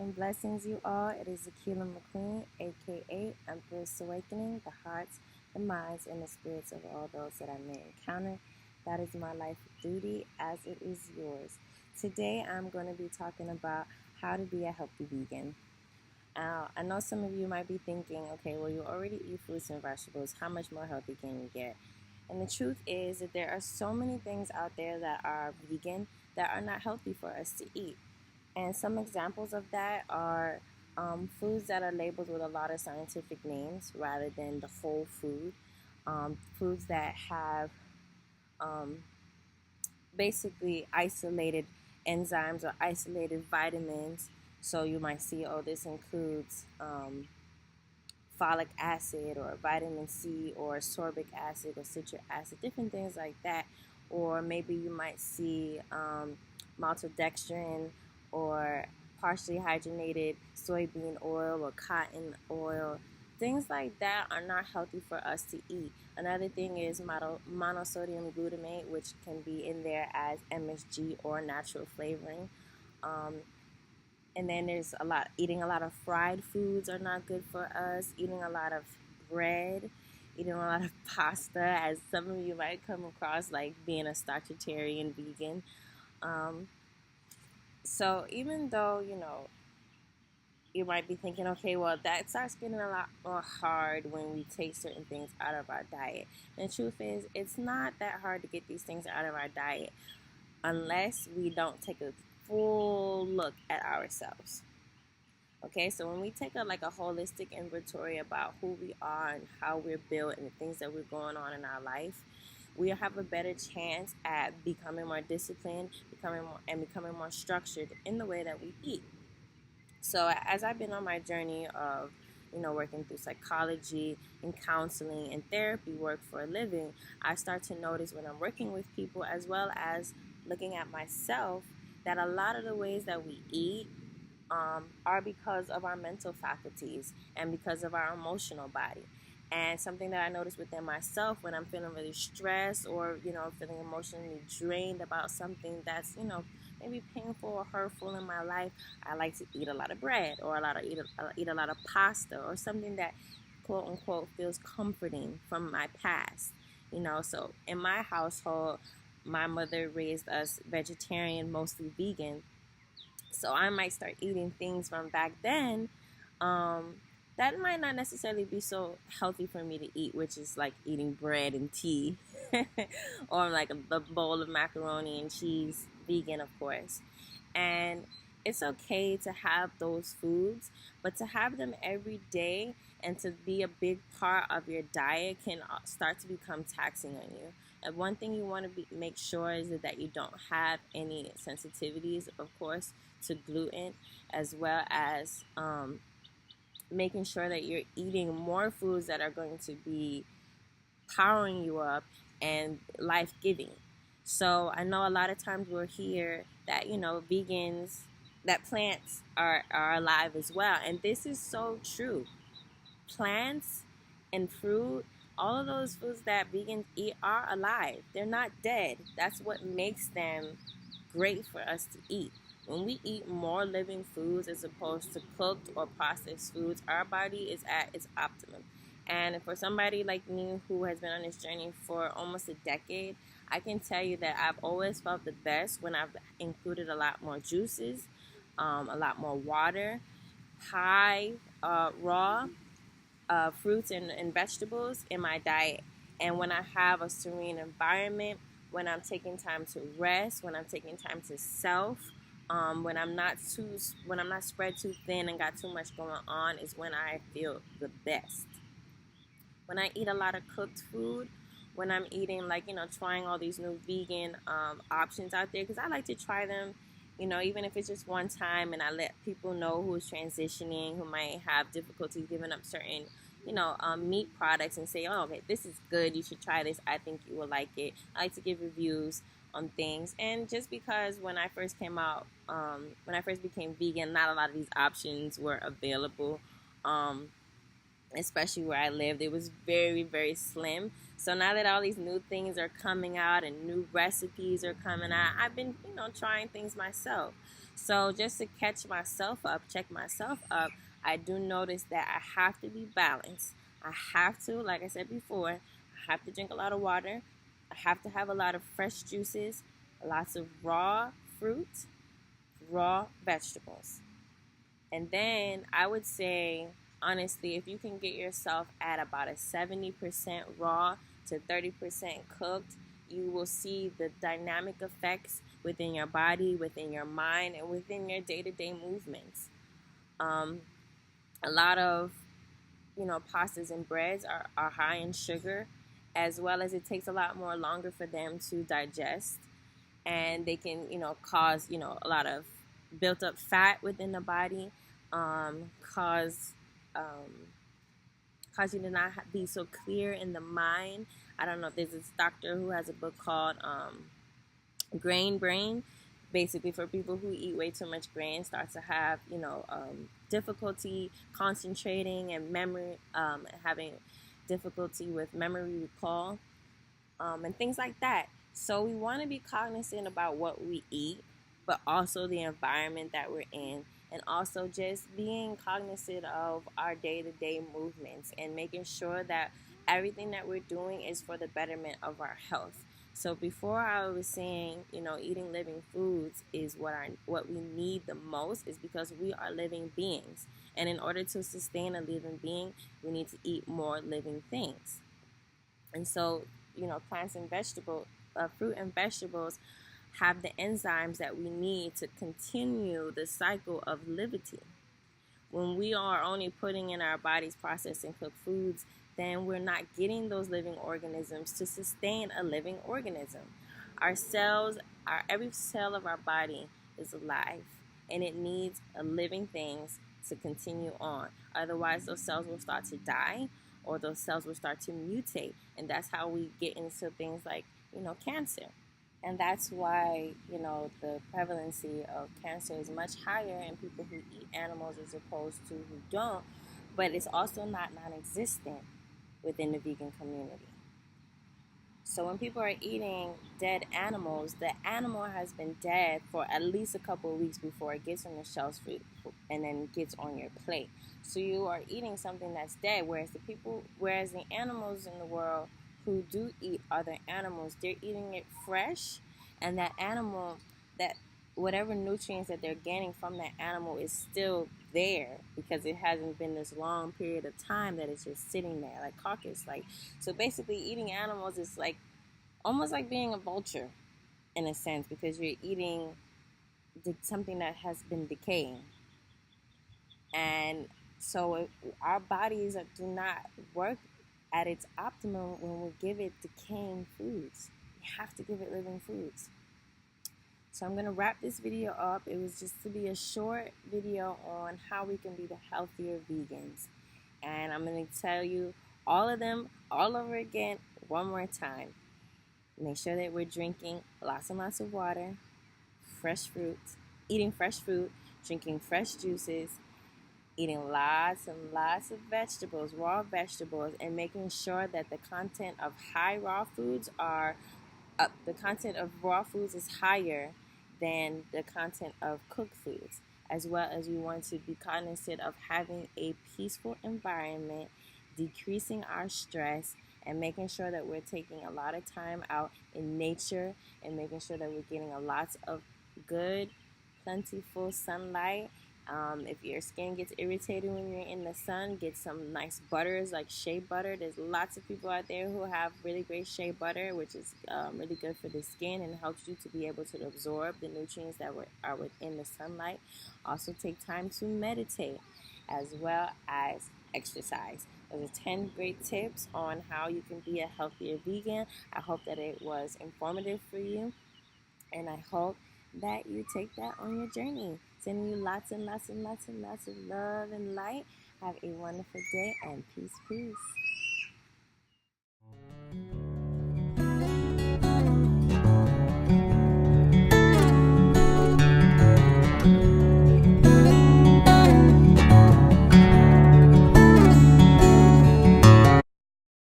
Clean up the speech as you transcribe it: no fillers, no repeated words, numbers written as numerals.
and blessings, you all. It is Akila McQueen, aka Empress Awakening, the hearts, the minds, and the spirits of all those that I may encounter. That is my life duty, as it is yours. Today, I'm going to be talking about how to be a healthy vegan. I know some of you might be thinking, okay, well, you already eat fruits and vegetables. How much more healthy can you get? And the truth is that there are so many things out there that are vegan that are not healthy for us to eat. And some examples of that are foods that are labeled with a lot of scientific names rather than the whole food. Foods that have um, basically isolated enzymes or isolated vitamins. So you might see, oh, this includes folic acid or vitamin C or sorbic acid or citric acid, different things like that. Or maybe you might see maltodextrin or partially hydrogenated soybean oil or cotton oil. Things like that are not healthy for us to eat. Another thing is monosodium glutamate, which can be in there as MSG or natural flavoring. Um, and then there's eating a lot of fried foods are not good for us. Eating a lot of bread, eating a lot of pasta, as some of you might come across, like being a starchitarian vegan. Um, so even though, you might be thinking, okay, well, that starts getting a lot more hard when we take certain things out of our diet. And the truth is, it's not that hard to get these things out of our diet unless we don't take a full look at ourselves. Okay, so when we take a holistic inventory about who we are and how we're built and the things that we're going on in our life, we have a better chance at becoming more disciplined, becoming more structured in the way that we eat. So as I've been on my journey of working through psychology and counseling and therapy work for a living, I start to notice when I'm working with people as well as looking at myself that a lot of the ways that we eat are because of our mental faculties and because of our emotional body. And something that I notice within myself when I'm feeling really stressed or, feeling emotionally drained about something that's, maybe painful or hurtful in my life, I like to eat a lot of bread or eat a lot of pasta or something that quote unquote feels comforting from my past. So in my household, my mother raised us vegetarian, mostly vegan, so I might start eating things from back then that might not necessarily be so healthy for me to eat, which is like eating bread and tea, or like a bowl of macaroni and cheese, vegan, of course. And it's okay to have those foods, but to have them every day and to be a big part of your diet can start to become taxing on you. And one thing you want to make sure is that you don't have any sensitivities, of course, to gluten, as well as making sure that you're eating more foods that are going to be powering you up and life-giving. So I know a lot of times we'll hear that, vegans, that plants are alive as well. And this is so true. Plants and fruit, all of those foods that vegans eat are alive. They're not dead. That's what makes them great for us to eat. When we eat more living foods as opposed to cooked or processed foods, our body is at its optimum. And for somebody like me who has been on this journey for almost a decade, I can tell you that I've always felt the best when I've included a lot more juices, a lot more water, high raw fruits and vegetables in my diet. And when I have a serene environment, when I'm taking time to rest, when I'm taking time to self, when I'm not spread too thin and got too much going on, is when I feel the best. When I eat a lot of cooked food, when I'm eating trying all these new vegan options out there, because I like to try them, even if it's just one time, and I let people know who's transitioning, who might have difficulties giving up certain meat products, and say, oh, okay, this is good, you should try this, I think you will like it. I like to give reviews on things. And just because when I first became vegan, not a lot of these options were available, especially where I lived. It was very, very slim. So now that all these new things are coming out and new recipes are coming out, I've been, trying things myself. So just to catch myself up, check myself up, I do notice that I have to be balanced. I have to, like I said before, I have to drink a lot of water. I have to have a lot of fresh juices, lots of raw fruit, raw vegetables. And then I would say, honestly, if you can get yourself at about a 70% raw to 30% cooked, you will see the dynamic effects within your body, within your mind, and within your day-to-day movements. A lot of, pastas and breads are high in sugar, as well as it takes a lot more longer for them to digest. And they can, cause, a lot of built up fat within the body, cause cause you to not be so clear in the mind. I don't know if there's this doctor who has a book called Grain Brain. Basically, for people who eat way too much grain, start to have difficulty concentrating and memory, having difficulty with memory recall, and things like that. So we want to be cognizant about what we eat, but also the environment that we're in, and also just being cognizant of our day-to-day movements and making sure that everything that we're doing is for the betterment of our health. So before I was saying, eating living foods is what we need the most, is because we are living beings. And in order to sustain a living being, we need to eat more living things. And so, plants and vegetables, fruit and vegetables have the enzymes that we need to continue the cycle of living. When we are only putting in our bodies processed and cooked foods, then we're not getting those living organisms to sustain a living organism. Our cells, every cell of our body is alive, and it needs living things to continue on. Otherwise, those cells will start to die, or those cells will start to mutate, and that's how we get into things like, cancer. And that's why, the prevalency of cancer is much higher in people who eat animals as opposed to who don't. But it's also not non-existent within the vegan community. So when people are eating dead animals, the animal has been dead for at least a couple of weeks before it gets on the shelves and then gets on your plate. So you are eating something that's dead, whereas the animals in the world who do eat other animals, they're eating it fresh, and that animal, that whatever nutrients that they're gaining from that animal is still there, because it hasn't been this long period of time that it's just sitting there like carcass. So basically, eating animals is like almost like being a vulture in a sense, because you're eating something that has been decaying. And so our bodies do not work at its optimum when we give it decaying foods. We have to give it living foods. So I'm going to wrap this video up. It was just to be a short video on how we can be the healthier vegans. And I'm going to tell you all of them all over again one more time. Make sure that we're drinking lots and lots of water, fresh fruit, eating fresh fruit, drinking fresh juices, eating lots and lots of vegetables, raw vegetables, and making sure that the content of raw foods is higher than the content of cooked foods, as well as we want to be cognizant of having a peaceful environment, decreasing our stress, and making sure that we're taking a lot of time out in nature, and making sure that we're getting a lot of good, plentiful sunlight. If your skin gets irritated when you're in the sun, get some nice butters like shea butter. There's lots of people out there who have really great shea butter, which is really good for the skin and helps you to be able to absorb the nutrients that are within the sunlight. Also, take time to meditate as well as exercise. Those are 10 great tips on how you can be a healthier vegan. I hope that it was informative for you, and I hope that you take that on your journey. Sending you lots and lots and lots and lots of love and light. Have a wonderful day, and peace, peace.